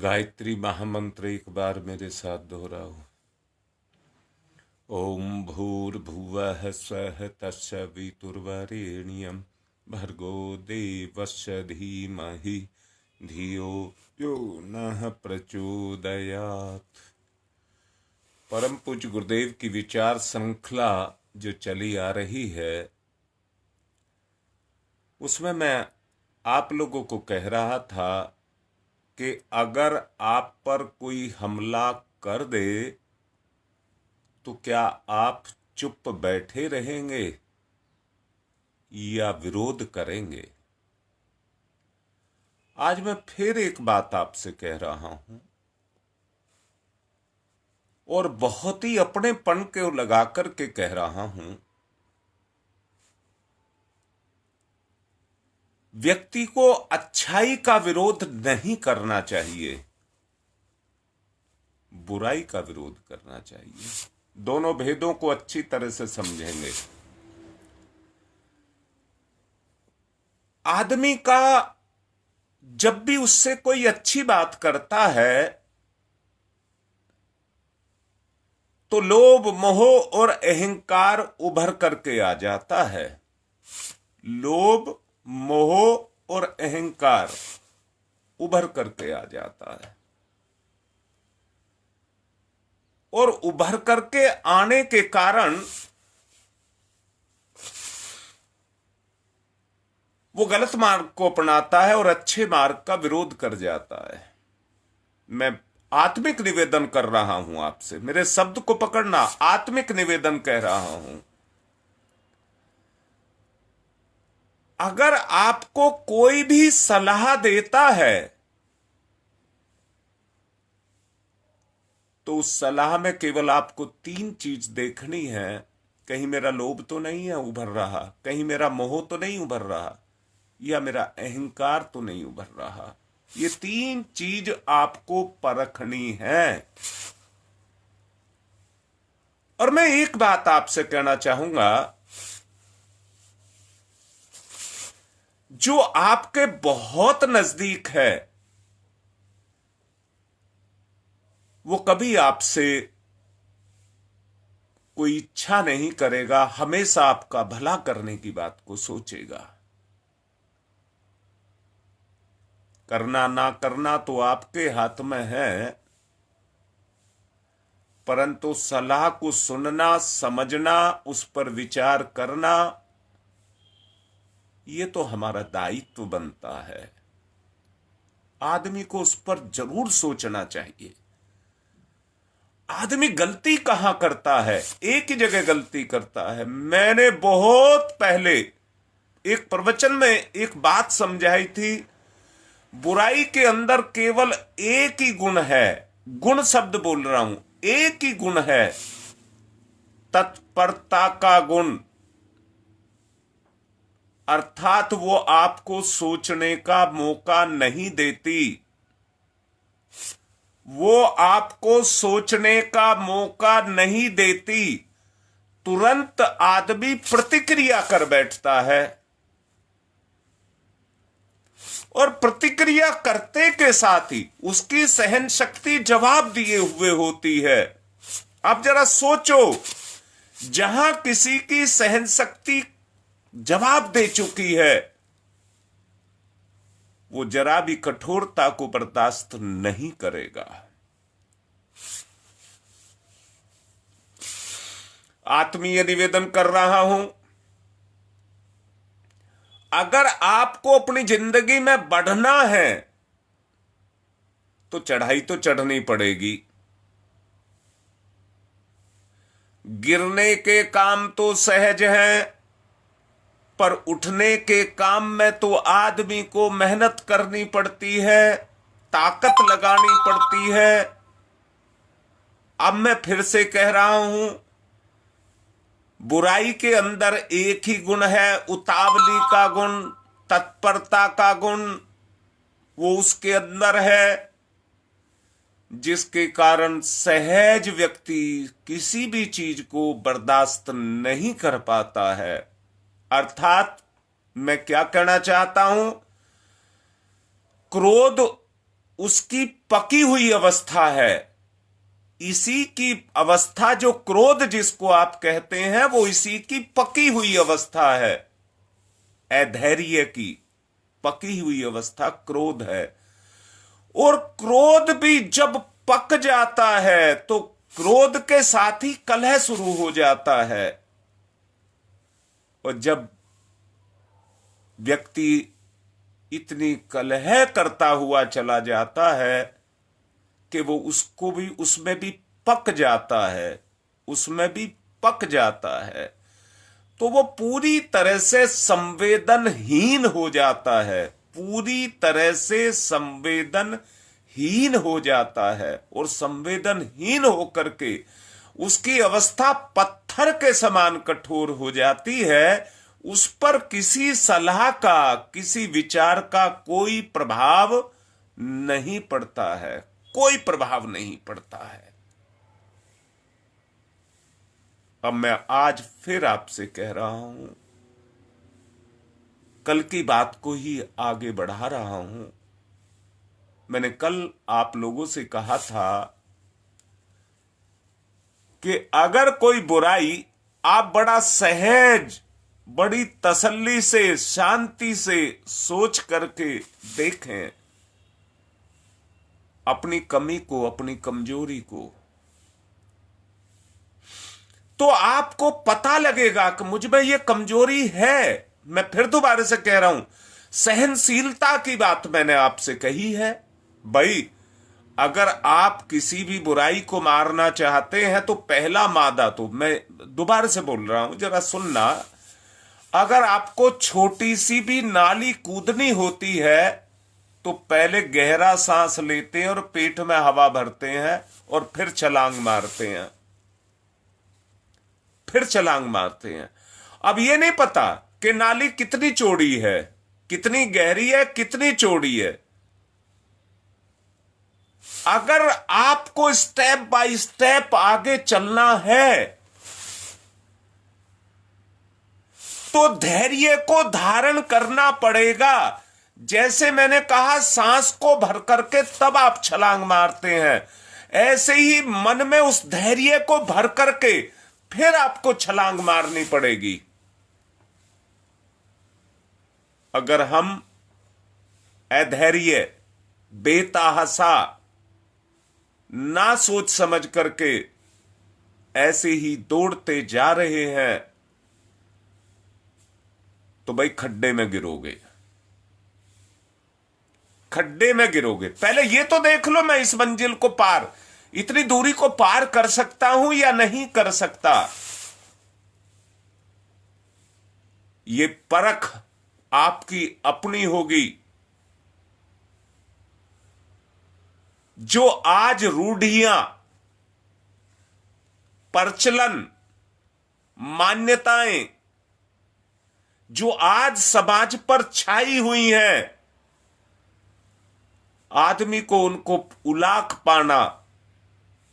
गायत्री महामंत्र एक बार मेरे साथ दोहराओ। ओम भूर्भुवः स्वः तत्सवितुर्वरेण्यं भर्गो देवस्य धीमहि धियो यो नः प्रचोदयात्। परम पूज्य गुरुदेव की विचार श्रृंखला जो चली आ रही है, उसमें मैं आप लोगों को कह रहा था कि अगर आप पर कोई हमला कर दे तो क्या आप चुप बैठे रहेंगे या विरोध करेंगे। आज मैं फिर एक बात आपसे कह रहा हूं और बहुत ही अपनेपन को लगा करके कह रहा हूं। व्यक्ति को अच्छाई का विरोध नहीं करना चाहिए, बुराई का विरोध करना चाहिए। दोनों भेदों को अच्छी तरह से समझेंगे। आदमी का जब भी उससे कोई अच्छी बात करता है तो लोभ, मोह और अहंकार उभर करके आ जाता है। लोभ, मोह और अहंकार उभर करके आ जाता है और उभर करके आने के कारण वो गलत मार्ग को अपनाता है और अच्छे मार्ग का विरोध कर जाता है। मैं आत्मिक निवेदन कर रहा हूं आपसे, मेरे शब्द को पकड़ना, आत्मिक निवेदन कह रहा हूं। अगर आपको कोई भी सलाह देता है तो उस सलाह में केवल आपको 3 चीज देखनी है। कहीं मेरा लोभ तो नहीं है उभर रहा, कहीं मेरा मोह तो नहीं उभर रहा, या मेरा अहंकार तो नहीं उभर रहा। ये 3 चीज आपको परखनी है। और मैं एक बात आपसे कहना चाहूंगा, जो आपके बहुत नजदीक है वो कभी आपसे कोई इच्छा नहीं करेगा, हमेशा आपका भला करने की बात को सोचेगा। करना ना करना तो आपके हाथ में है, परंतु सलाह को सुनना, समझना, उस पर विचार करना, ये तो हमारा दायित्व बनता है। आदमी को उस पर जरूर सोचना चाहिए। आदमी गलती कहां करता है? एक ही जगह गलती करता है। मैंने बहुत पहले एक प्रवचन में एक बात समझाई थी, बुराई के अंदर केवल एक ही गुण है। गुण शब्द बोल रहा हूं, एक ही गुण है, तत्परता का गुण। अर्थात वो आपको सोचने का मौका नहीं देती। वो आपको सोचने का मौका नहीं देती। तुरंत आदमी प्रतिक्रिया कर बैठता है और प्रतिक्रिया करते के साथ ही उसकी सहन शक्ति जवाब दिए हुए होती है। अब जरा सोचो, जहां किसी की सहन शक्ति जवाब दे चुकी है वो जरा भी कठोरता को बर्दाश्त नहीं करेगा। आत्मीय निवेदन कर रहा हूं, अगर आपको अपनी जिंदगी में बढ़ना है तो चढ़ाई तो चढ़नी पड़ेगी। गिरने के काम तो सहज हैं, पर उठने के काम में तो आदमी को मेहनत करनी पड़ती है, ताकत लगानी पड़ती है। अब मैं फिर से कह रहा हूं, बुराई के अंदर एक ही गुण है, उतावली का गुण, तत्परता का गुण। वो उसके अंदर है, जिसके कारण सहज व्यक्ति किसी भी चीज को बर्दाश्त नहीं कर पाता है। अर्थात मैं क्या कहना चाहता हूं, क्रोध उसकी पकी हुई अवस्था है। इसी की अवस्था, जो क्रोध जिसको आप कहते हैं, वो इसी की पकी हुई अवस्था है। अधैर्य की पकी हुई अवस्था क्रोध है। और क्रोध भी जब पक जाता है तो क्रोध के साथ ही कलह शुरू हो जाता है। और जब व्यक्ति इतनी कलह करता हुआ चला जाता है कि वो उसको भी, उसमें भी पक जाता है, उसमें भी पक जाता है, तो वो पूरी तरह से संवेदनहीन हो जाता है, पूरी तरह से संवेदनहीन हो जाता है। और संवेदनहीन होकर के उसकी अवस्था पत्थर के समान कठोर हो जाती है। उस पर किसी सलाह का, किसी विचार का कोई प्रभाव नहीं पड़ता है, कोई प्रभाव नहीं पड़ता है। अब मैं आज फिर आपसे कह रहा हूं, कल की बात को ही आगे बढ़ा रहा हूं। मैंने कल आप लोगों से कहा था कि अगर कोई बुराई आप बड़ा सहज, बड़ी तसल्ली से, शांति से सोच करके देखें, अपनी कमी को, अपनी कमजोरी को, तो आपको पता लगेगा कि मुझ में ये कमजोरी है। मैं फिर दोबारा से कह रहा हूं, सहनशीलता की बात मैंने आपसे कही है। भाई, अगर आप किसी भी बुराई को मारना चाहते हैं तो पहला मादा, तो मैं दोबारा से बोल रहा हूं, जरा सुनना। अगर आपको छोटी सी भी नाली कूदनी होती है तो पहले गहरा सांस लेते हैं और पेट में हवा भरते हैं और फिर छलांग मारते हैं, फिर छलांग मारते हैं। अब ये नहीं पता कि नाली कितनी चौड़ी है, कितनी गहरी है, कितनी चौड़ी है। अगर आपको स्टेप बाय स्टेप आगे चलना है तो धैर्य को धारण करना पड़ेगा। जैसे मैंने कहा, सांस को भर करके तब आप छलांग मारते हैं, ऐसे ही मन में उस धैर्य को भर करके फिर आपको छलांग मारनी पड़ेगी। अगर हम अधैर्य, बेतहासा, ना सोच समझ करके ऐसे ही दौड़ते जा रहे हैं तो भाई खड्डे में गिरोगे, खड्डे में गिरोगे। पहले ये तो देख लो, मैं इस मंजिल को पार, इतनी दूरी को पार कर सकता हूं या नहीं कर सकता। ये परख आपकी अपनी होगी। जो आज रूढ़ियां, प्रचलन, मान्यताएं जो आज समाज पर छाई हुई हैं, आदमी को उनको उलाक पाना,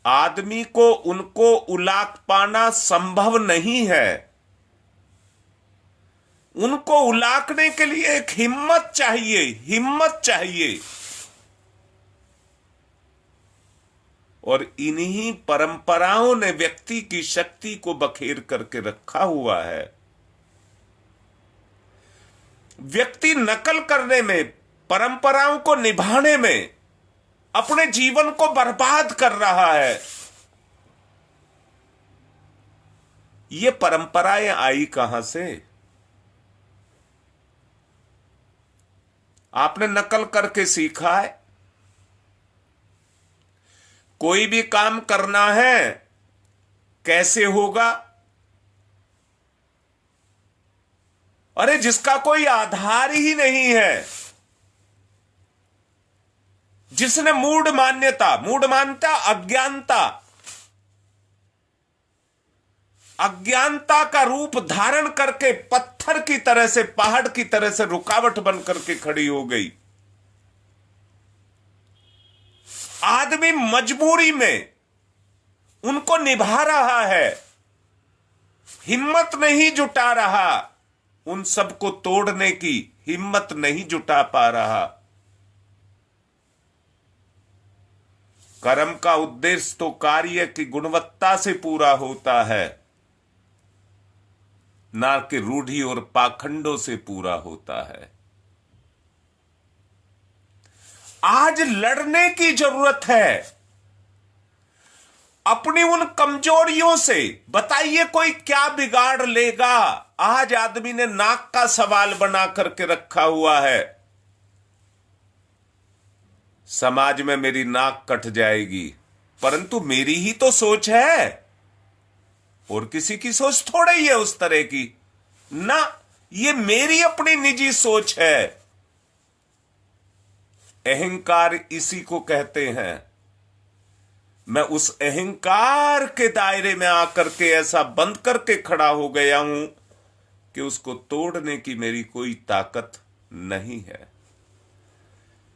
आदमी को उनको उलाक पाना संभव नहीं है। उनको उलाकने के लिए एक हिम्मत चाहिए, हिम्मत चाहिए। और इन्हीं परंपराओं ने व्यक्ति की शक्ति को बखेर करके रखा हुआ है। व्यक्ति नकल करने में, परंपराओं को निभाने में अपने जीवन को बर्बाद कर रहा है। ये परंपराएं आई कहां से? आपने नकल करके सीखा है। कोई भी काम करना है, कैसे होगा? अरे जिसका कोई आधार ही नहीं है, जिसने मूढ़ मान्यता, मूढ़ मान्यता अज्ञानता, अज्ञानता का रूप धारण करके पत्थर की तरह से, पहाड़ की तरह से रुकावट बन करके खड़ी हो गई। आदमी मजबूरी में उनको निभा रहा है, हिम्मत नहीं जुटा रहा, उन सबको तोड़ने की हिम्मत नहीं जुटा पा रहा। कर्म का उद्देश्य तो कार्य की गुणवत्ता से पूरा होता है, ना कि रूढ़ी और पाखंडों से पूरा होता है। आज लड़ने की जरूरत है अपनी उन कमजोरियों से। बताइए कोई क्या बिगाड़ लेगा? आज आदमी ने नाक का सवाल बना करके रखा हुआ है, समाज में मेरी नाक कट जाएगी, परंतु मेरी ही तो सोच है, और किसी की सोच थोड़ी ही है उस तरह की ना। ये मेरी अपनी निजी सोच है। अहंकार इसी को कहते हैं। मैं उस अहंकार के दायरे में आकर के ऐसा बंद करके खड़ा हो गया हूं कि उसको तोड़ने की मेरी कोई ताकत नहीं है।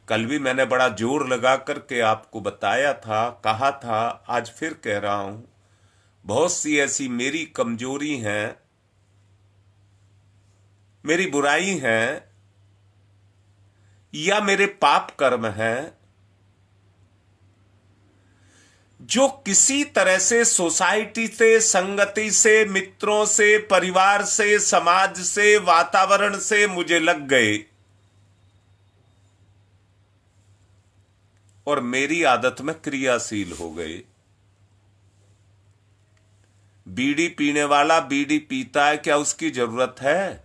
कल भी मैंने बड़ा जोर लगा करके आपको बताया था, कहा था, आज फिर कह रहा हूं, बहुत सी ऐसी मेरी कमजोरी हैं, मेरी बुराई हैं, या मेरे पाप कर्म हैं, जो किसी तरह से सोसाइटी से, संगति से, मित्रों से, परिवार से, समाज से, वातावरण से मुझे लग गए, और मेरी आदत में क्रियाशील हो गए। बीड़ी पीने वाला बीड़ी पीता है, क्या उसकी जरूरत है?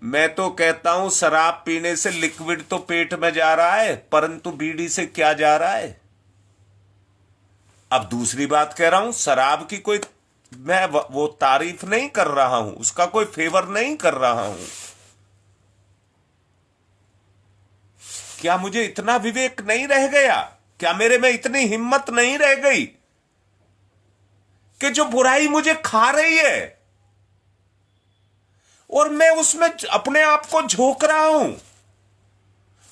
मैं तो कहता हूं शराब पीने से लिक्विड तो पेट में जा रहा है, परंतु बीड़ी से क्या जा रहा है? अब दूसरी बात कह रहा हूं, शराब की कोई मैं वो तारीफ नहीं कर रहा हूं, उसका कोई फेवर नहीं कर रहा हूं। क्या मुझे इतना विवेक नहीं रह गया? क्या मेरे में इतनी हिम्मत नहीं रह गई कि जो बुराई मुझे खा रही है और मैं उसमें अपने आप को झोंक रहा हूं,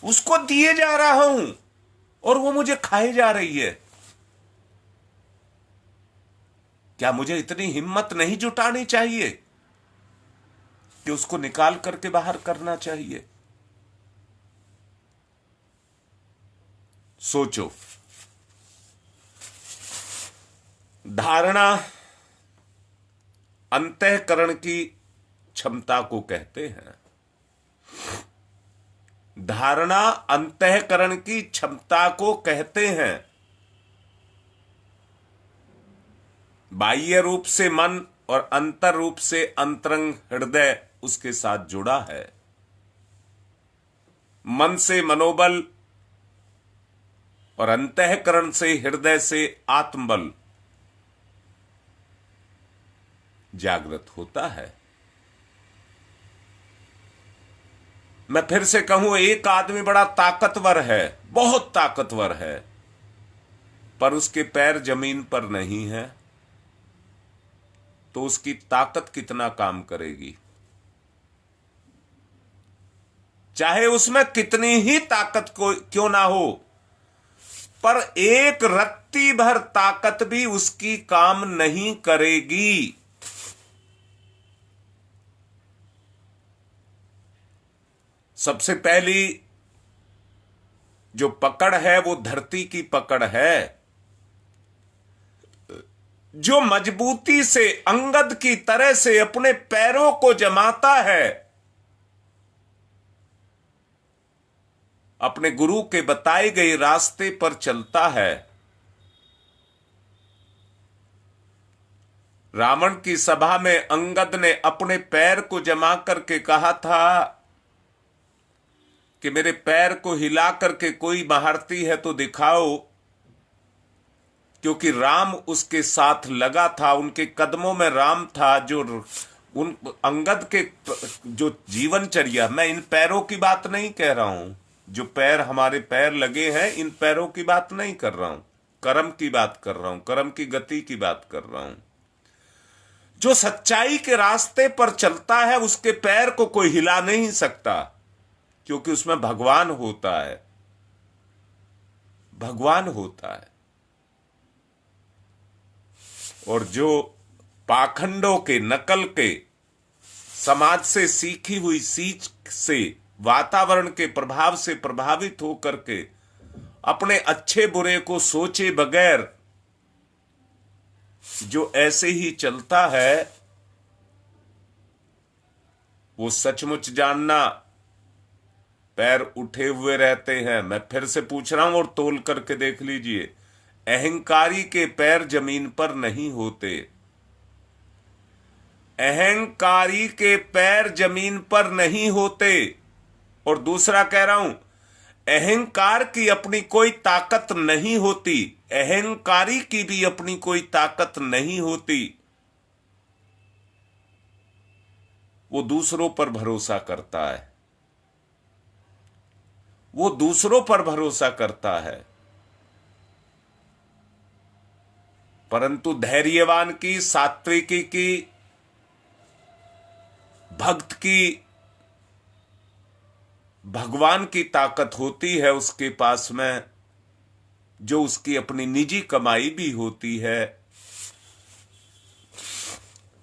उसको दिए जा रहा हूं, और वो मुझे खाए जा रही है? क्या मुझे इतनी हिम्मत नहीं जुटानी चाहिए कि उसको निकाल करके बाहर करना चाहिए? सोचो। धारणा अंतःकरण की क्षमता को कहते हैं। धारणा अंतःकरण की क्षमता को कहते हैं। बाह्य रूप से मन और अंतर रूप से अंतरंग हृदय उसके साथ जुड़ा है। मन से मनोबल और अंतःकरण से, हृदय से आत्मबल जागृत होता है। मैं फिर से कहूं, एक आदमी बड़ा ताकतवर है, बहुत ताकतवर है, पर उसके पैर जमीन पर नहीं है, तो उसकी ताकत कितना काम करेगी? चाहे उसमें कितनी ही ताकत को क्यों ना हो, पर एक रत्ती भर ताकत भी उसकी काम नहीं करेगी। सबसे पहली जो पकड़ है वो धरती की पकड़ है। जो मजबूती से अंगद की तरह से अपने पैरों को जमाता है, अपने गुरु के बताए गए रास्ते पर चलता है। रावण की सभा में अंगद ने अपने पैर को जमा करके कहा था कि मेरे पैर को हिला करके कोई महारती है तो दिखाओ, क्योंकि राम उसके साथ लगा था, उनके कदमों में राम था। जो उन अंगद के जो जीवनचर्या, मैं इन पैरों की बात नहीं कह रहा हूं, जो पैर हमारे पैर लगे हैं, इन पैरों की बात नहीं कर रहा हूं, कर्म की बात कर रहा हूं, कर्म की गति की बात कर रहा हूं। जो सच्चाई के रास्ते पर चलता है उसके पैर को कोई हिला नहीं सकता, क्योंकि उसमें भगवान होता है, भगवान होता है। और जो पाखंडों के, नकल के, समाज से सीखी हुई सीख से, वातावरण के प्रभाव से प्रभावित होकर के अपने अच्छे बुरे को सोचे बगैर जो ऐसे ही चलता है, वो सचमुच जानना पैर उठे हुए रहते हैं। मैं फिर से पूछ रहा हूं और तोल करके देख लीजिए, अहंकारी के पैर जमीन पर नहीं होते। अहंकारी के पैर जमीन पर नहीं होते। और दूसरा कह रहा हूं, अहंकार की अपनी कोई ताकत नहीं होती, अहंकारी की भी अपनी कोई ताकत नहीं होती। वो दूसरों पर भरोसा करता है, वो दूसरों पर भरोसा करता है। परंतु धैर्यवान की, सात्विकी की, भक्त की, भगवान की ताकत होती है उसके पास में, जो उसकी अपनी निजी कमाई भी होती है।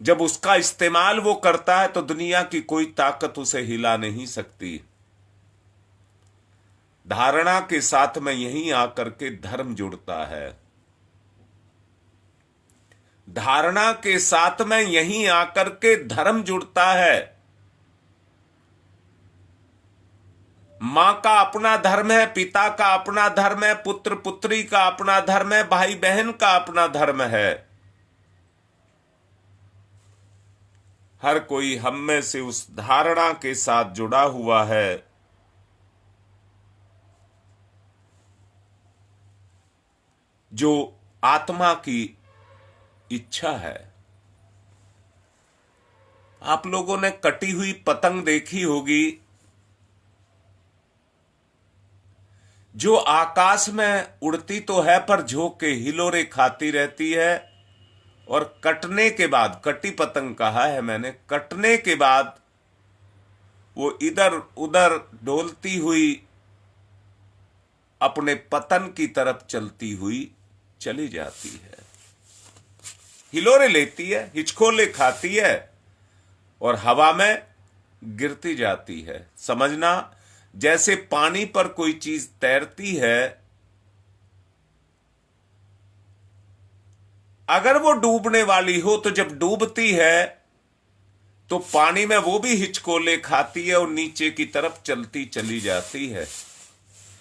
जब उसका इस्तेमाल वो करता है तो दुनिया की कोई ताकत उसे हिला नहीं सकती। धारणा के साथ में यहीं आकर के धर्म जुड़ता है। धारणा के साथ में यहीं आकर के धर्म जुड़ता है। मां का अपना धर्म है, पिता का अपना धर्म है, पुत्र पुत्री का अपना धर्म है, भाई बहन का अपना धर्म है। हर कोई हम में से उस धारणा के साथ जुड़ा हुआ है जो आत्मा की इच्छा है। आप लोगों ने कटी हुई पतंग देखी होगी, जो आकाश में उड़ती तो है पर झोंक के हिलोरे खाती रहती है, और कटने के बाद, कटी पतंग कहा है मैंने, कटने के बाद वो इधर उधर डोलती हुई अपने पतन की तरफ चलती हुई चली जाती है। हिलोरे लेती है, हिचकोले खाती है और हवा में गिरती जाती है। समझना, जैसे पानी पर कोई चीज तैरती है, अगर वो डूबने वाली हो तो जब डूबती है तो पानी में वो भी हिचकोले खाती है और नीचे की तरफ चलती चली जाती है।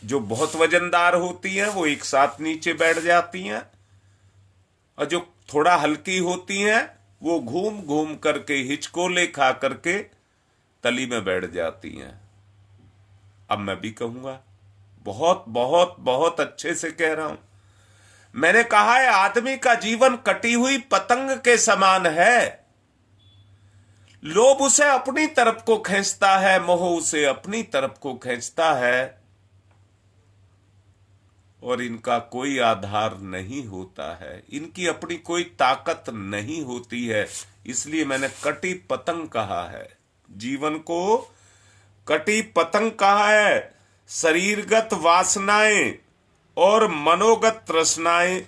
जो बहुत वजनदार होती हैं वो एक साथ नीचे बैठ जाती हैं, और जो थोड़ा हल्की होती हैं वो घूम घूम करके हिचकोले खा करके तली में बैठ जाती हैं। अब मैं भी कहूंगा, बहुत बहुत बहुत अच्छे से कह रहा हूं। मैंने कहा है, आदमी का जीवन कटी हुई पतंग के समान है। लोभ उसे अपनी तरफ को खींचता है, मोह उसे अपनी तरफ को खींचता है, और इनका कोई आधार नहीं होता है, इनकी अपनी कोई ताकत नहीं होती है। इसलिए मैंने कटी पतंग कहा है, जीवन को कटी पतंग कहा है। शरीरगत वासनाएं और मनोगत तृष्णाएं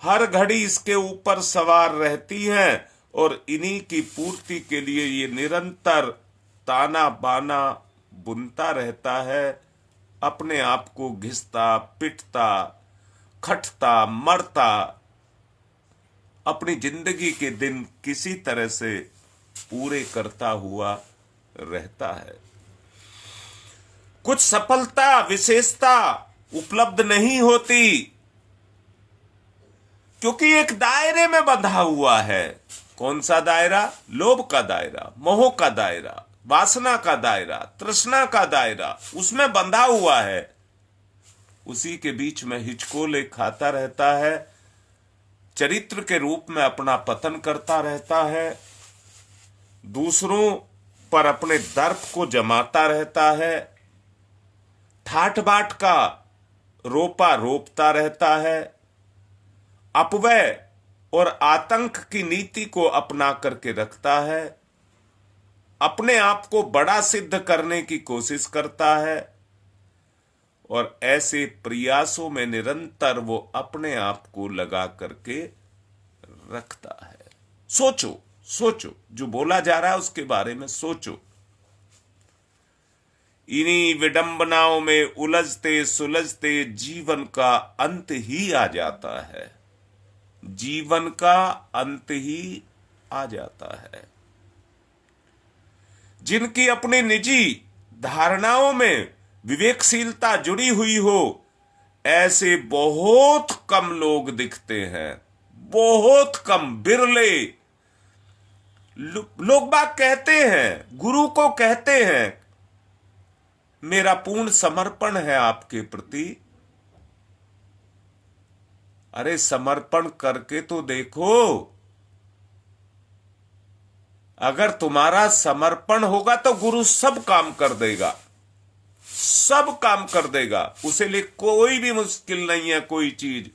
हर घड़ी इसके ऊपर सवार रहती हैं, और इन्हीं की पूर्ति के लिए ये निरंतर ताना बाना बुनता रहता है, अपने आप को घिसता पिटता खटता मरता, अपनी जिंदगी के दिन किसी तरह से पूरे करता हुआ रहता है। कुछ सफलता विशेषता उपलब्ध नहीं होती, क्योंकि एक दायरे में बंधा हुआ है। कौन सा दायरा? लोभ का दायरा, मोह का दायरा, वासना का दायरा, तृष्णा का दायरा, उसमें बंधा हुआ है। उसी के बीच में हिचकोले खाता रहता है, चरित्र के रूप में अपना पतन करता रहता है, दूसरों पर अपने दर्प को जमाता रहता है, ठाठ बाट का रोपा रोपता रहता है, अपव्यय और आतंक की नीति को अपना करके रखता है, अपने आप को बड़ा सिद्ध करने की कोशिश करता है, और ऐसे प्रयासों में निरंतर वो अपने आप को लगा करके रखता है। सोचो सोचो, जो बोला जा रहा है उसके बारे में सोचो। इन्हीं विडंबनाओं में उलझते सुलझते जीवन का अंत ही आ जाता है। जीवन का अंत ही आ जाता है। जिनकी अपनी निजी धारणाओं में विवेकशीलता जुड़ी हुई हो, ऐसे बहुत कम लोग दिखते हैं, बहुत कम, बिरले लोग बाग कहते हैं, गुरु को कहते हैं, मेरा पूर्ण समर्पण है आपके प्रति। अरे समर्पण करके तो देखो। अगर तुम्हारा समर्पण होगा तो गुरु सब काम कर देगा, सब काम कर देगा। उसे लिए कोई भी मुश्किल नहीं है कोई चीज।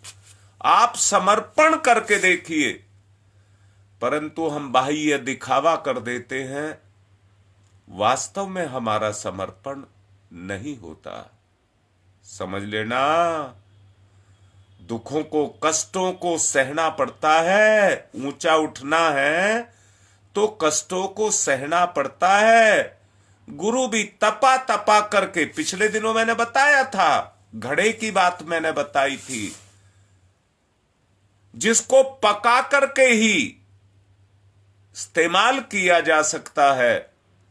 आप समर्पण करके देखिए। परंतु हम बाह्य दिखावा कर देते हैं, वास्तव में हमारा समर्पण नहीं होता। समझ लेना, दुखों को, कष्टों को सहना पड़ता है। ऊंचा उठना है तो कष्टों को सहना पड़ता है। गुरु भी तपा तपा करके, पिछले दिनों मैंने बताया था, घड़े की बात मैंने बताई थी, जिसको पका करके ही इस्तेमाल किया जा सकता है।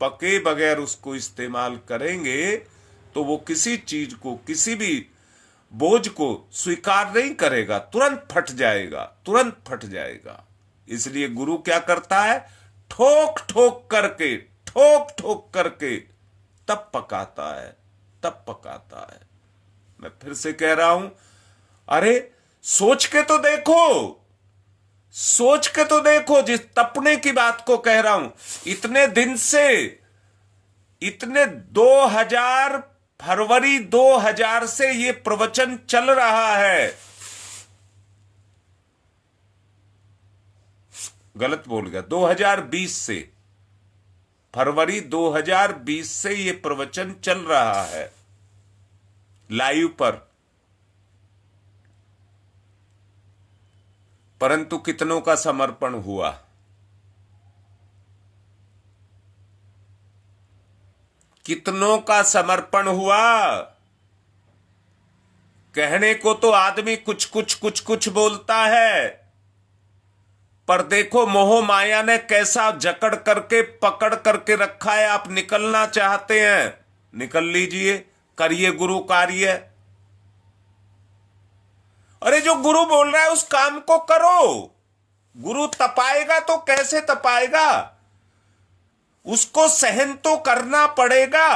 पके बगैर उसको इस्तेमाल करेंगे तो वो किसी चीज को, किसी भी बोझ को स्वीकार नहीं करेगा, तुरंत फट जाएगा, तुरंत फट जाएगा। इसलिए गुरु क्या करता है? ठोक ठोक करके, ठोक ठोक करके तब पकाता है, तब पकाता है। मैं फिर से कह रहा हूं, अरे सोच के तो देखो, सोच के तो देखो। जिस तपने की बात को कह रहा हूं, इतने दिन से, इतने 2000 फरवरी 2000 से ये प्रवचन चल रहा है। गलत बोल गया, 2020 से, फरवरी 2020 से ये प्रवचन चल रहा है लाइव पर। परंतु कितनों का समर्पण हुआ? कितनों का समर्पण हुआ? कहने को तो आदमी कुछ कुछ कुछ कुछ बोलता है, पर देखो मोह माया ने कैसा जकड़ करके, पकड़ करके रखा है। आप निकलना चाहते हैं, निकल लीजिए, करिए गुरु कार्य। अरे जो गुरु बोल रहा है उस काम को करो। गुरु तपाएगा तो कैसे तपाएगा? उसको सहन तो करना पड़ेगा।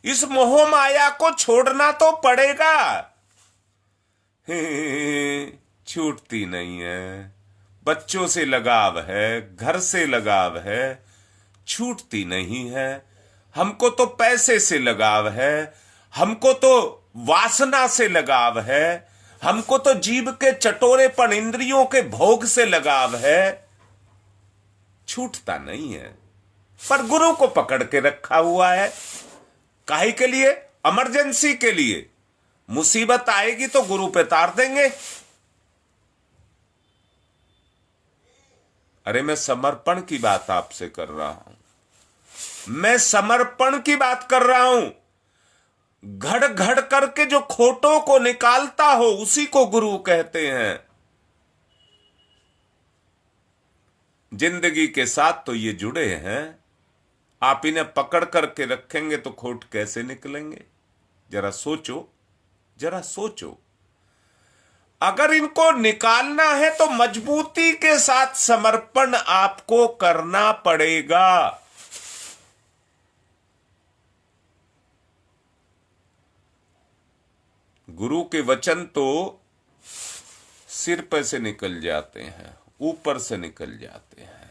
इस मोह माया को छोड़ना तो पड़ेगा। छूटती नहीं है। बच्चों से लगाव है, घर से लगाव है, छूटती नहीं है। हमको तो पैसे से लगाव है, हमको तो वासना से लगाव है, हमको तो जीभ के चटोरेपन, इंद्रियों के भोग से लगाव है। छूटता नहीं है। पर गुरु को पकड़ के रखा हुआ है। काहे के लिए? इमरजेंसी के लिए। मुसीबत आएगी तो गुरु पे तार देंगे। अरे मैं समर्पण की बात आपसे कर रहा हूं, मैं समर्पण की बात कर रहा हूं। घड़ घड़ करके जो खोटों को निकालता हो, उसी को गुरु कहते हैं। जिंदगी के साथ तो ये जुड़े हैं। आप इन्हें पकड़ करके रखेंगे तो खोट कैसे निकलेंगे? जरा सोचो, जरा सोचो। अगर इनको निकालना है तो मजबूती के साथ समर्पण आपको करना पड़ेगा। गुरु के वचन तो सिर पर से निकल जाते हैं, ऊपर से निकल जाते हैं,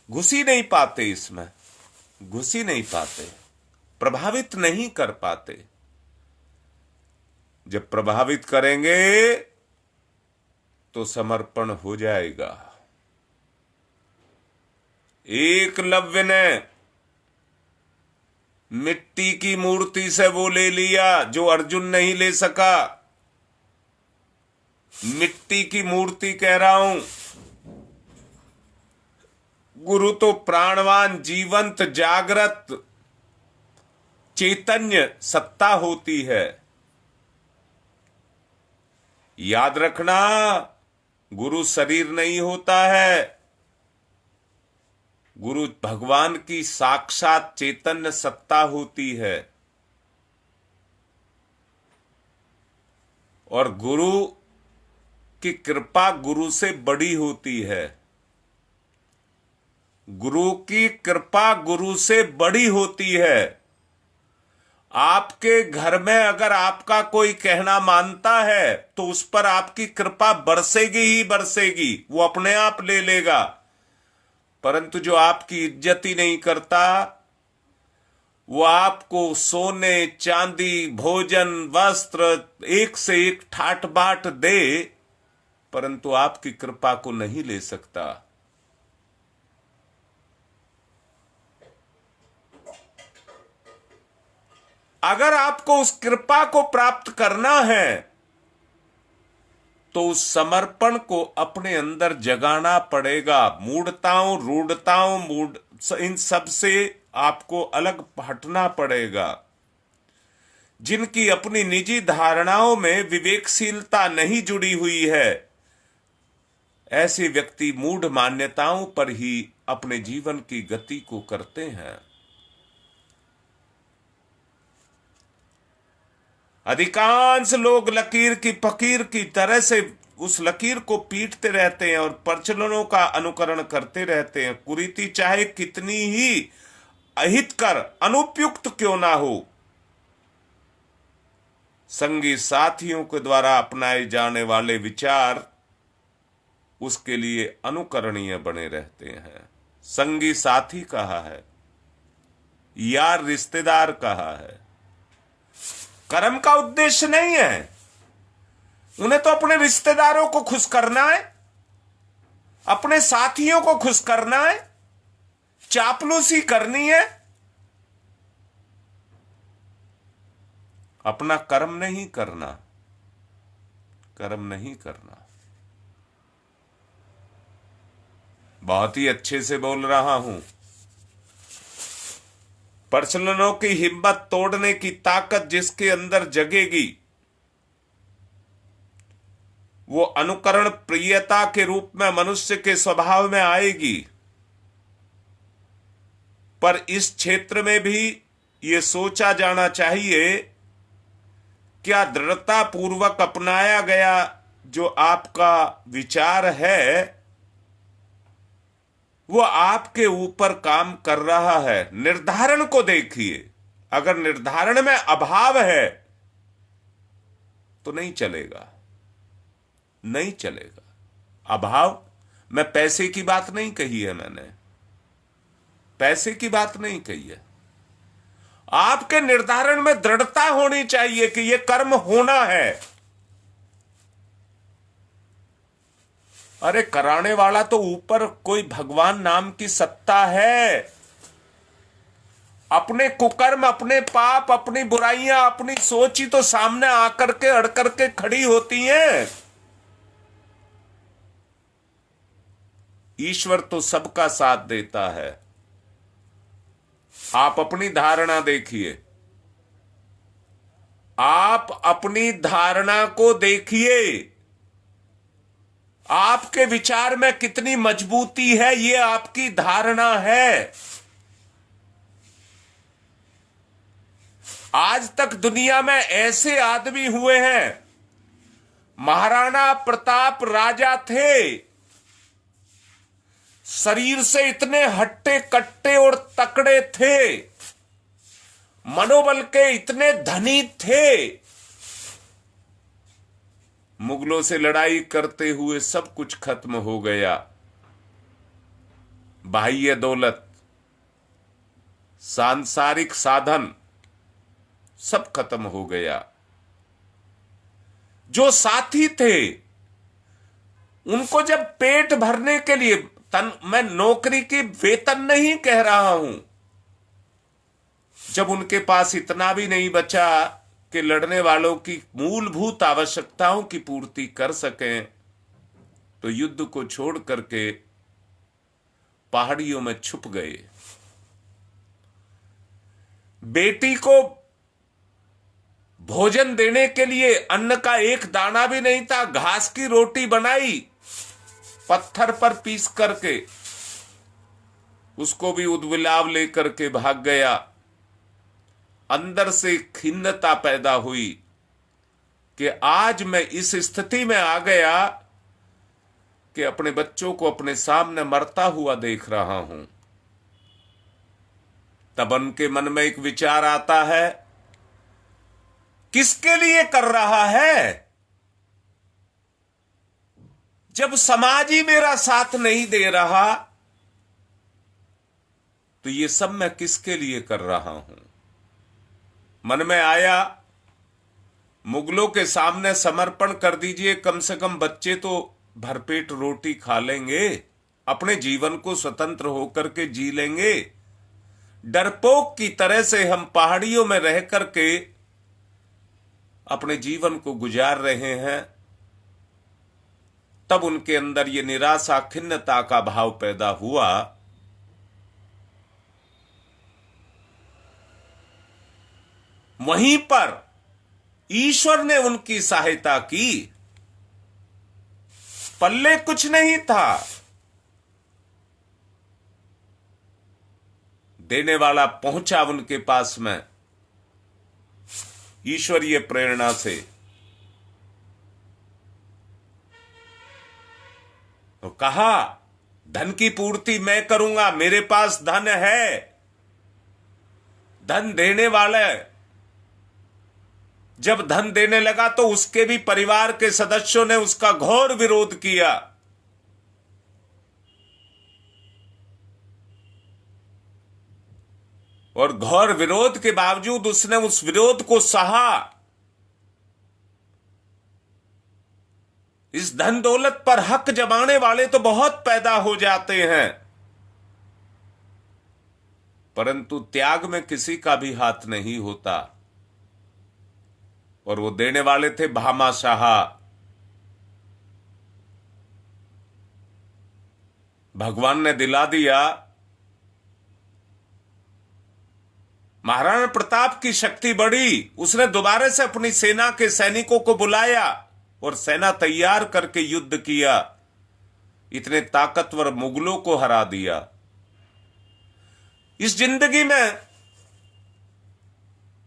घुस ही नहीं पाते, इसमें घुस ही नहीं पाते, प्रभावित नहीं कर पाते। जब प्रभावित करेंगे तो समर्पण हो जाएगा। एकलव्य ने मिट्टी की मूर्ति से वो ले लिया जो अर्जुन नहीं ले सका। मिट्टी की मूर्ति कह रहा हूं। गुरु तो प्राणवान, जीवंत, जागृत, चैतन्य सत्ता होती है। याद रखना, गुरु शरीर नहीं होता है। गुरु भगवान की साक्षात चैतन्य सत्ता होती है। और गुरु की कृपा गुरु से बड़ी होती है। गुरु की कृपा गुरु से बड़ी होती है। आपके घर में अगर आपका कोई कहना मानता है तो उस पर आपकी कृपा बरसेगी ही बरसेगी, वो अपने आप ले लेगा। परंतु जो आपकी इज्जत ही नहीं करता, वो आपको सोने चांदी भोजन वस्त्र एक से एक ठाट बाट दे, परंतु आपकी कृपा को नहीं ले सकता। अगर आपको उस कृपा को प्राप्त करना है तो उस समर्पण को अपने अंदर जगाना पड़ेगा। मूढ़ताओं, रूढ़ताओं, इन सब से आपको अलग हटना पड़ेगा। जिनकी अपनी निजी धारणाओं में विवेकशीलता नहीं जुड़ी हुई है, ऐसे व्यक्ति मूढ़ मान्यताओं पर ही अपने जीवन की गति को करते हैं। अधिकांश लोग लकीर की फकीर की तरह से उस लकीर को पीटते रहते हैं और प्रचलनों का अनुकरण करते रहते हैं। कुरीति चाहे कितनी ही अहितकर, अनुपयुक्त क्यों ना हो, संगी साथियों के द्वारा अपनाए जाने वाले विचार उसके लिए अनुकरणीय बने रहते हैं। संगी साथी कहा है, यार रिश्तेदार कहा है। कर्म का उद्देश्य नहीं है। उन्हें तो अपने रिश्तेदारों को खुश करना है, अपने साथियों को खुश करना है, चापलूसी करनी है। अपना कर्म नहीं करना, कर्म नहीं करना। बहुत ही अच्छे से बोल रहा हूं। प्रचलनों की हिम्मत तोड़ने की ताकत जिसके अंदर जगेगी, वो अनुकरण प्रियता के रूप में मनुष्य के स्वभाव में आएगी। पर इस क्षेत्र में भी ये सोचा जाना चाहिए, क्या दृढ़ता पूर्वक अपनाया गया जो आपका विचार है वो आपके ऊपर काम कर रहा है? निर्धारण को देखिए। अगर निर्धारण में अभाव है तो नहीं चलेगा, नहीं चलेगा। अभाव, मैं पैसे की बात नहीं कही है, मैंने पैसे की बात नहीं कही है। आपके निर्धारण में दृढ़ता होनी चाहिए कि यह कर्म होना है। अरे कराने वाला तो ऊपर कोई भगवान नाम की सत्ता है। अपने कुकर्म, अपने पाप, अपनी बुराइयां, अपनी सोच ही तो सामने आकर के अड़ करके खड़ी होती हैं। ईश्वर तो सबका साथ देता है। आप अपनी धारणा देखिए, आप अपनी धारणा को देखिए। आपके विचार में कितनी मजबूती है, ये आपकी धारणा है। आज तक दुनिया में ऐसे आदमी हुए हैं, महाराणा प्रताप राजा थे, शरीर से इतने हट्टे कट्टे और तकड़े थे, मनोबल के इतने धनी थे, मुगलों से लड़ाई करते हुए सब कुछ खत्म हो गया। बाह्य दौलत, सांसारिक साधन सब खत्म हो गया। जो साथी थे उनको जब पेट भरने के लिए, मैं नौकरी की वेतन नहीं कह रहा हूं, जब उनके पास इतना भी नहीं बचा कि लड़ने वालों की मूलभूत आवश्यकताओं की पूर्ति कर सकें, तो युद्ध को छोड़ करके पहाड़ियों में छुप गए। बेटी को भोजन देने के लिए अन्न का एक दाना भी नहीं था, घास की रोटी बनाई पत्थर पर पीस करके, उसको भी उद्विलाव लेकर के भाग गया। अंदर से खिन्नता पैदा हुई कि आज मैं इस स्थिति में आ गया कि अपने बच्चों को अपने सामने मरता हुआ देख रहा हूं। तब उनके मन में एक विचार आता है, किसके लिए कर रहा है? जब समाज ही मेरा साथ नहीं दे रहा तो ये सब मैं किसके लिए कर रहा हूं? मन में आया, मुगलों के सामने समर्पण कर दीजिए, कम से कम बच्चे तो भरपेट रोटी खा लेंगे, अपने जीवन को स्वतंत्र होकर के जी लेंगे। डरपोक की तरह से हम पहाड़ियों में रह करके अपने जीवन को गुजार रहे हैं। तब उनके अंदर ये निराशा, खिन्नता का भाव पैदा हुआ। वहीं पर ईश्वर ने उनकी सहायता की। पल्ले कुछ नहीं था, देने वाला पहुंचा उनके पास में ईश्वरीय प्रेरणा से। तो कहा, धन की पूर्ति मैं करूंगा, मेरे पास धन है। धन देने वाला जब धन देने लगा तो उसके भी परिवार के सदस्यों ने उसका घोर विरोध किया। और घोर विरोध के बावजूद उसने उस विरोध को सहा। इस धन दौलत पर हक जमाने वाले तो बहुत पैदा हो जाते हैं, परंतु त्याग में किसी का भी हाथ नहीं होता। और वो देने वाले थे भामाशाह। भगवान ने दिला दिया। महाराणा प्रताप की शक्ति बढ़ी, उसने दोबारा से अपनी सेना के सैनिकों को बुलाया और सेना तैयार करके युद्ध किया। इतने ताकतवर मुगलों को हरा दिया। इस जिंदगी में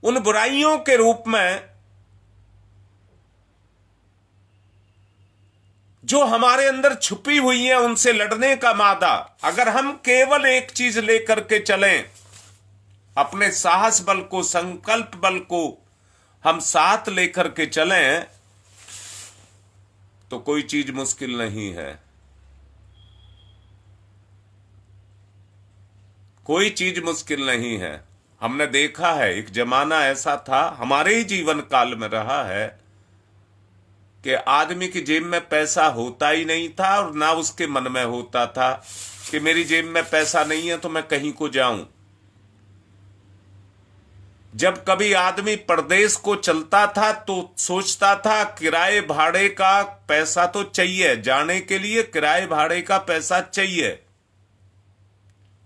उन बुराइयों के रूप में जो हमारे अंदर छुपी हुई हैं, उनसे लड़ने का मादा, अगर हम केवल एक चीज लेकर के चलें, अपने साहस बल को, संकल्प बल को हम साथ लेकर के चलें, तो कोई चीज मुश्किल नहीं है। कोई चीज मुश्किल नहीं है। हमने देखा है, एक जमाना ऐसा था, हमारे ही जीवन काल में रहा है, कि आदमी की जेब में पैसा होता ही नहीं था और ना उसके मन में होता था कि मेरी जेब में पैसा नहीं है तो मैं कहीं को जाऊं। जब कभी आदमी परदेश को चलता था तो सोचता था किराए भाड़े का पैसा तो चाहिए, जाने के लिए किराए भाड़े का पैसा चाहिए,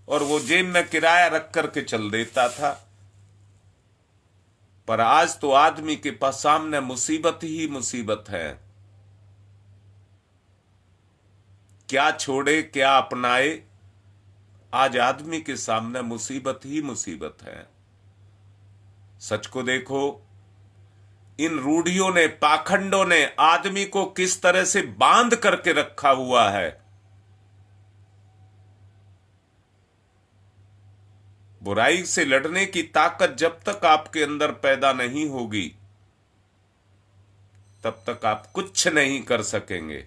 और वो जेब में किराया रख करके चल देता था। पर आज तो आदमी के पास सामने मुसीबत ही मुसीबत है। क्या छोड़े क्या अपनाए, आज आदमी के सामने मुसीबत ही मुसीबत है। सच को देखो, इन रूढ़ियों ने, पाखंडों ने आदमी को किस तरह से बांध करके रखा हुआ है। बुराई से लड़ने की ताकत जब तक आपके अंदर पैदा नहीं होगी, तब तक आप कुछ नहीं कर सकेंगे।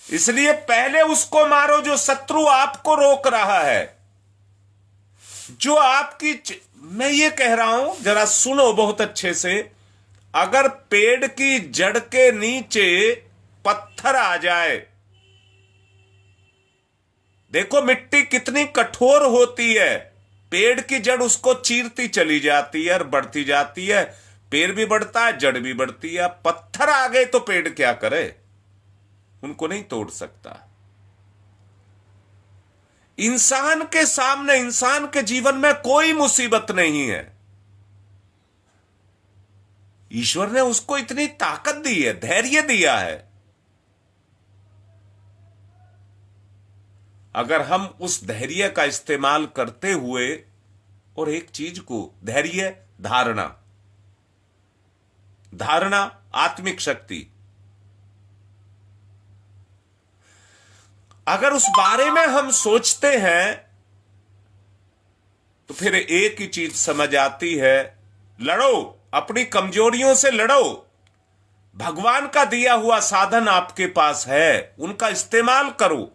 इसलिए पहले उसको मारो जो शत्रु आपको रोक रहा है, जो आपकी मैं ये कह रहा हूं, जरा सुनो बहुत अच्छे से। अगर पेड़ की जड़ के नीचे पत्थर आ जाए, देखो मिट्टी कितनी कठोर होती है, पेड़ की जड़ उसको चीरती चली जाती है और बढ़ती जाती है, पेड़ भी बढ़ता है, जड़ भी बढ़ती है। पत्थर आ गए तो पेड़ क्या करे, उनको नहीं तोड़ सकता। इंसान के सामने, इंसान के जीवन में कोई मुसीबत नहीं है। ईश्वर ने उसको इतनी ताकत दी है, धैर्य दिया है। अगर हम उस धैर्य का इस्तेमाल करते हुए, और एक चीज को, धैर्य, धारणा, धारणा आत्मिक शक्ति, अगर उस बारे में हम सोचते हैं तो फिर एक ही चीज समझ आती है, लड़ो, अपनी कमजोरियों से लड़ो। भगवान का दिया हुआ साधन आपके पास है, उनका इस्तेमाल करो,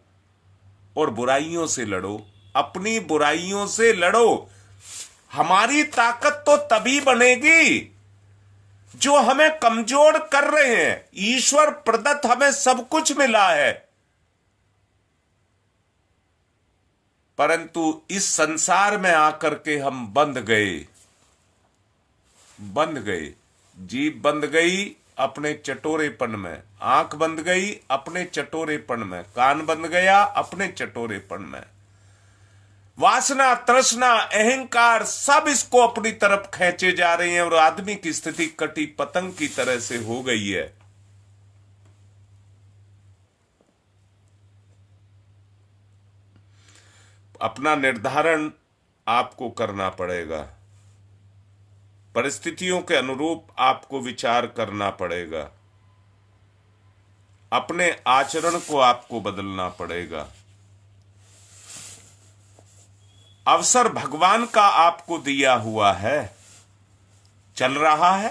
और बुराइयों से लड़ो, अपनी बुराइयों से लड़ो। हमारी ताकत तो तभी बनेगी जो हमें कमजोर कर रहे हैं। ईश्वर प्रदत्त हमें सब कुछ मिला है, परंतु इस संसार में आकर के हम बंध गए, जीभ बंध गई अपने चटोरेपन में, आंख बंध गई अपने चटोरेपन में, कान बंध गया अपने चटोरेपन में। वासना, तृष्णा, अहंकार सब इसको अपनी तरफ खींचे जा रहे हैं, और आदमी की स्थिति कटी पतंग की तरह से हो गई है। अपना निर्धारण आपको करना पड़ेगा, परिस्थितियों के अनुरूप आपको विचार करना पड़ेगा, अपने आचरण को आपको बदलना पड़ेगा। अवसर भगवान का आपको दिया हुआ है, चल रहा है।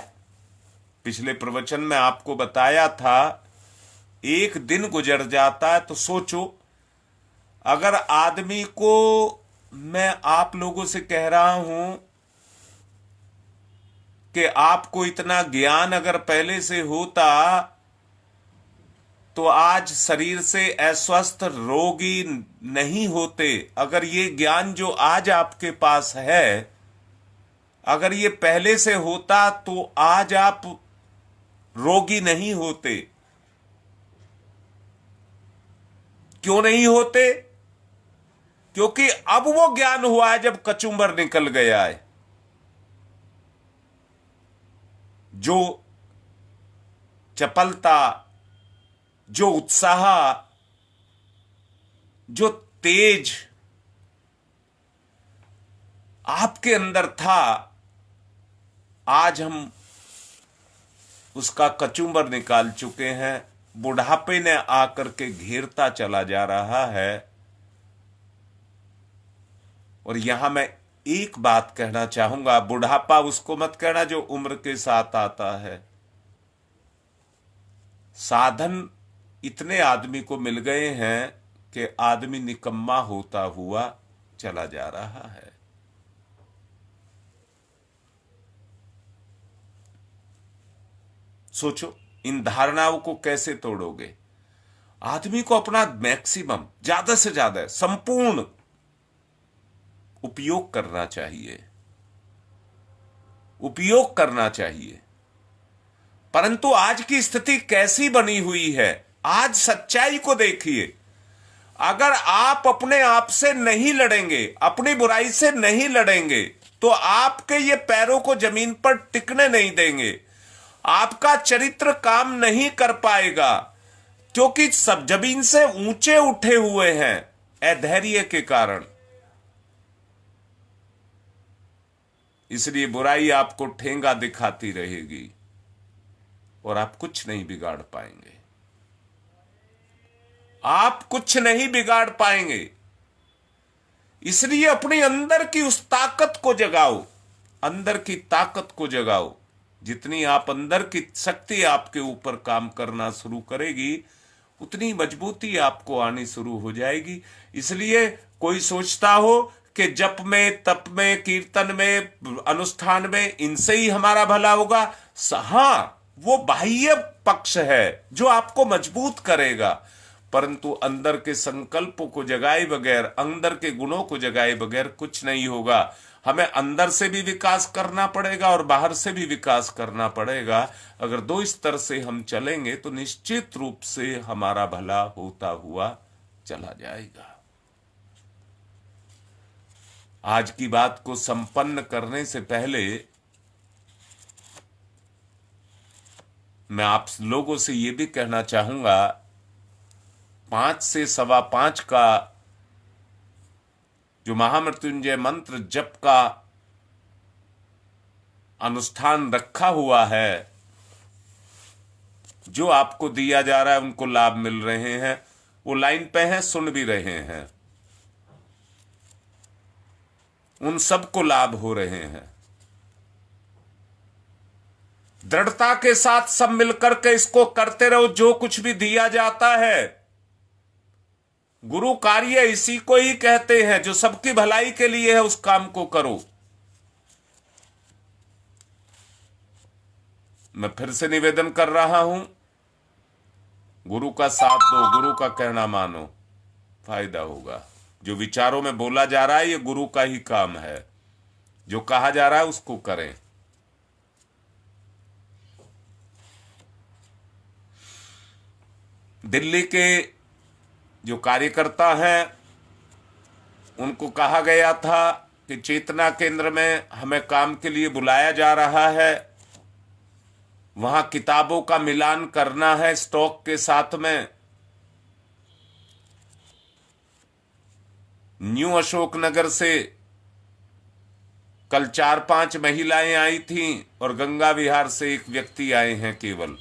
पिछले प्रवचन में आपको बताया था, एक दिन गुजर जाता है तो सोचो, अगर आदमी को, मैं आप लोगों से कह रहा हूं कि आपको इतना ज्ञान अगर पहले से होता तो आज शरीर से अस्वस्थ, रोगी नहीं होते। अगर ये ज्ञान जो आज आपके पास है, अगर ये पहले से होता तो आज आप रोगी नहीं होते। क्यों नहीं होते? क्योंकि अब वो ज्ञान हुआ है जब कचुंबर निकल गया है। जो चपलता, जो उत्साह, जो तेज आपके अंदर था, आज हम उसका कचुंबर निकाल चुके हैं। बुढ़ापे ने आकर के घेरता चला जा रहा है। और यहां मैं एक बात कहना चाहूंगा, बुढ़ापा उसको मत कहना जो उम्र के साथ आता है। साधन इतने आदमी को मिल गए हैं कि आदमी निकम्मा होता हुआ चला जा रहा है। सोचो, इन धारणाओं को कैसे तोड़ोगे? आदमी को अपना मैक्सिमम, ज्यादा से ज्यादा, संपूर्ण उपयोग करना चाहिए, उपयोग करना चाहिए। परंतु आज की स्थिति कैसी बनी हुई है? आज सच्चाई को देखिए। अगर आप अपने आप से नहीं लड़ेंगे, अपनी बुराई से नहीं लड़ेंगे, तो आपके ये पैरों को जमीन पर टिकने नहीं देंगे। आपका चरित्र काम नहीं कर पाएगा, क्योंकि सब जमीन से ऊंचे उठे हुए हैं अधैर्य के कारण। इसलिए बुराई आपको ठेंगा दिखाती रहेगी और आप कुछ नहीं बिगाड़ पाएंगे। आप कुछ नहीं बिगाड़ पाएंगे। इसलिए अपने अंदर की उस ताकत को जगाओ, अंदर की ताकत को जगाओ। जितनी आप अंदर की शक्ति आपके ऊपर काम करना शुरू करेगी, उतनी मजबूती आपको आनी शुरू हो जाएगी। इसलिए कोई सोचता हो कि जप में, तप में, कीर्तन में, अनुष्ठान में, इनसे ही हमारा भला होगा। हाँ, वो बाह्य पक्ष है जो आपको मजबूत करेगा, परंतु अंदर के संकल्पों को जगाए बगैर, अंदर के गुणों को जगाए बगैर कुछ नहीं होगा। हमें अंदर से भी विकास करना पड़ेगा और बाहर से भी विकास करना पड़ेगा। अगर दो स्तर से हम चलेंगे तो निश्चित रूप से हमारा भला होता हुआ चला जाएगा। आज की बात को संपन्न करने से पहले मैं आप लोगों से यह भी कहना चाहूंगा, 5 से 5:15 का जो महामृत्युंजय मंत्र जप का अनुष्ठान रखा हुआ है, जो आपको दिया जा रहा है, उनको लाभ मिल रहे हैं, वो लाइन पे हैं, सुन भी रहे हैं, उन सबको लाभ हो रहे हैं। दृढ़ता के साथ सब मिलकर के इसको करते रहो। जो कुछ भी दिया जाता है, गुरु कार्य इसी को ही कहते हैं, जो सबकी भलाई के लिए है, उस काम को करो। मैं फिर से निवेदन कर रहा हूं, गुरु का साथ दो, गुरु का कहना मानो, फायदा होगा। जो विचारों में बोला जा रहा है, ये गुरु का ही काम है। जो कहा जा रहा है उसको करें। दिल्ली के जो कार्यकर्ता हैं, उनको कहा गया था कि चेतना केंद्र में हमें काम के लिए बुलाया जा रहा है, वहां किताबों का मिलान करना है स्टॉक के साथ में। न्यू अशोकनगर से कल 4-5 महिलाएं आई थीं और गंगा विहार से एक व्यक्ति आए हैं केवल।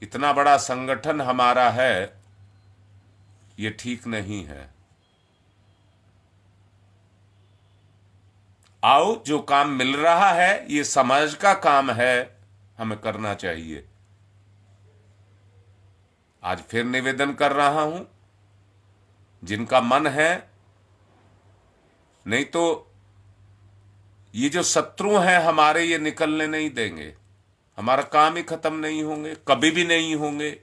इतना बड़ा संगठन हमारा है, ये ठीक नहीं है। आओ, जो काम मिल रहा है ये समाज का काम है, हमें करना चाहिए। आज फिर निवेदन कर रहा हूं, जिनका मन है, नहीं तो ये जो शत्रु हैं हमारे, ये निकलने नहीं देंगे। हमारा काम ही खत्म नहीं होंगे, कभी भी नहीं होंगे।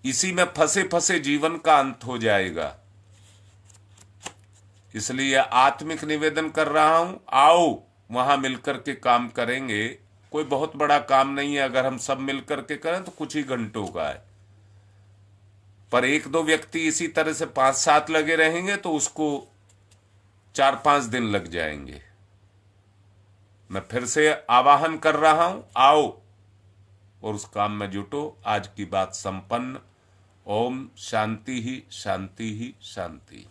इसी में फंसे फंसे जीवन का अंत हो जाएगा। इसलिए आत्मिक निवेदन कर रहा हूं, आओ वहां मिलकर के काम करेंगे। कोई बहुत बड़ा काम नहीं है, अगर हम सब मिलकर के करें तो कुछ ही घंटों का है। पर 1-2 व्यक्ति इसी तरह से 5-7 लगे रहेंगे तो उसको 4-5 दिन लग जाएंगे। मैं फिर से आवाहन कर रहा हूं, आओ और उस काम में जुटो। आज की बात संपन्न। ओम शांति ही शांति ही शांति।